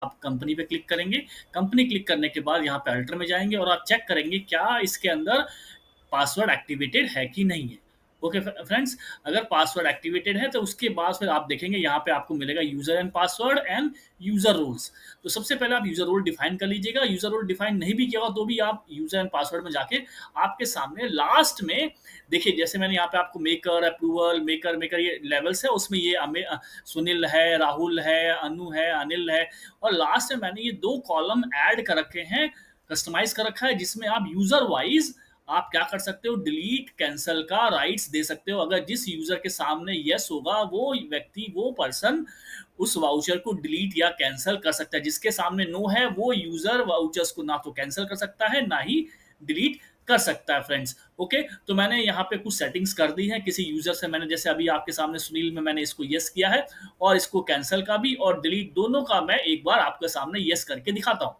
आप कंपनी पे क्लिक करेंगे। कंपनी क्लिक करने के बाद यहाँ पे अल्टर में जाएँगे और आप चेक करेंगे क्या इसके अंदर पासवर्ड एक्टिवेटेड है कि नहीं है। ओके फ्रेंड्स, अगर पासवर्ड एक्टिवेटेड है तो उसके बाद फिर आप देखेंगे यहाँ पे आपको मिलेगा user and password and user roles. तो सबसे पहले आप यूजर रोल डिफाइन कर लीजिएगा। यूजर रोल डिफाइन नहीं भी किया हो तो भी आप यूजर एंड पासवर्ड में जाके आपके सामने लास्ट में देखिए, जैसे मैंने यहाँ पे आपको मेकर, अप्रूवल, मेकर मेकर ये लेवल्स है, उसमें ये सुनील है, राहुल है, अनु है, अनिल है, और लास्ट में मैंने ये 2 कॉलम ऐड कर रखे हैं, कस्टमाइज़ कर रखा है, जिसमें आप यूज़र वाइज़ आप क्या कर सकते हो, डिलीट, कैंसल का राइट्स दे सकते हो। अगर जिस यूज़र के सामने येस होगा, वो व्यक्ति, वो पर्सन उस वाउचर को डिलीट या कैंसल कर सकता है। जिसके सामने नो है, वो यूज़र वाउचर्स को ना तो कैंसल कर सकता है, ना ही डिलीट कर सकता है फ्रेंड्स। ओके, तो मैंने यहाँ पे कुछ सेटिंग्स कर दी हैं। किसी यूज़र से मैंने, जैसे अभी आपके सामने सुनील में मैंने इसको येस किया है और इसको कैंसल का भी और डिलीट दोनों का मैं एक बार आपके सामने येस करके दिखाता हूँ।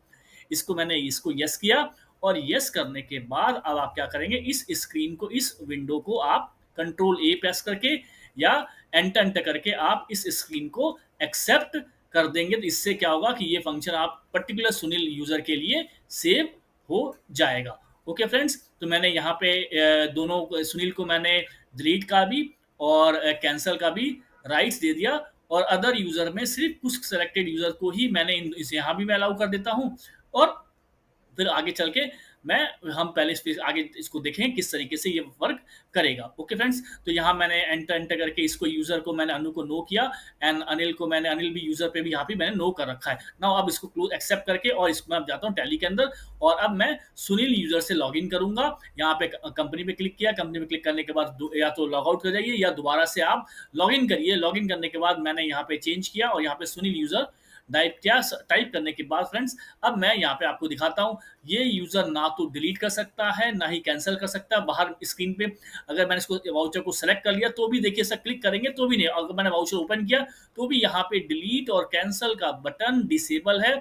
इसको मैंने इसको येस किया और येस करने के बाद अब आप क्या करेंगे, इस स्क्रीन को, इस विंडो को आप कंट्रोल ए प्रेस करके या एंटर एंटर करके आप इस स्क्रीन को एक्सेप्ट कर देंगे। तो इससे क्या होगा कि ये फंक्शन आप पर्टिकुलर सुनील यूजर के लिए सेव हो जाएगा। ओके फ्रेंड्स, तो मैंने यहाँ पे दोनों सुनील को मैंने डिलीट का भी और कैंसल का भी राइट्स दे दिया, और अदर यूजर में सिर्फ कुछ सेलेक्टेड यूजर को ही मैंने इसे यहाँ भी मैं अलाउ कर देता हूँ। और फिर आगे चल के मैं हम पहले इस पे आगे इसको देखें किस तरीके से ये वर्क करेगा। ओके फ्रेंड्स, तो यहाँ मैंने एंटर एंटर करके इसको यूजर को मैंने अनु को नो किया एंड अनिल को मैंने, अनिल भी यूजर पे भी यहाँ पे मैंने नो कर रखा है। नाउ अब इसको क्लोज एक्सेप्ट करके और इसमें अब जाता हूँ टैली के अंदर, और अब मैं सुनील यूजर से लॉग इन करूंगा। यहाँ पे कंपनी पे क्लिक किया, कंपनी पे क्लिक करने के बाद या तो लॉग आउट कर जाइए या दोबारा से आप लॉग इन करिए। लॉग इन करने के बाद मैंने यहाँ पे चेंज किया और यहाँ पे सुनील यूजर टाइप करने के बाद फ्रेंड्स, अब मैं यहाँ पे आपको दिखाता हूँ। ये यूजर ना तो डिलीट कर सकता है, ना ही कैंसिल कर सकता है। बाहर स्क्रीन पे अगर मैंने इसको वाउचर को सेलेक्ट कर लिया तो भी देखिए, सर क्लिक करेंगे तो भी नहीं, अगर मैंने वाउचर ओपन किया तो भी यहाँ पे डिलीट और कैंसिल का बटन डिसेबल है।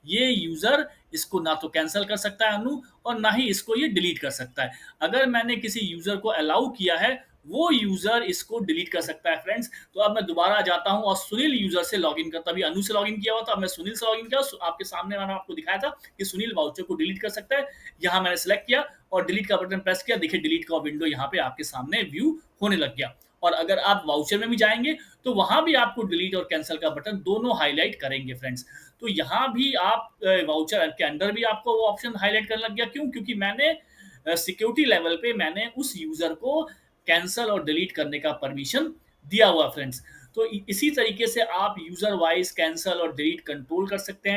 ये यूजर इसको ना तो कैंसिल कर सकता है अनु, और ना ही इसको ये डिलीट कर सकता है। अगर मैंने किसी यूजर को अलाउ किया है, वो यूजर इसको डिलीट कर सकता है फ्रेंड्स। तो अब मैं दोबारा जाता हूं और सुनील यूजर से लॉगिन करता, अभी अनु से लॉगिन किया हुआ था, अब मैं सुनील से लॉगिन किया। आपके सामने मैंने आपको दिखाया था कि सुनील वाउचर को डिलीट कर सकता है। यहाँ मैंने सेलेक्ट किया और डिलीट का बटन प्रेस किया, देखिए डिलीट का विंडो यहाँ पे आपके सामने व्यू होने लग गया। और अगर आप वाउचर में भी जाएंगे तो वहां भी आपको डिलीट और कैंसिल का बटन दोनों हाईलाइट करेंगे फ्रेंड्स। तो यहाँ भी आप वाउचर के अंदर भी आपको वो ऑप्शन हाईलाइट करने लग गया। क्यों? क्योंकि मैंने सिक्योरिटी लेवल पे मैंने उस यूजर को कैंसल और डिलीट करने का परमिशन दिया हुआ फ्रेंड्स। तो इसी तरीके से आप यूजर वाइज कैंसल और डिलीट कंट्रोल कर सकते हैं।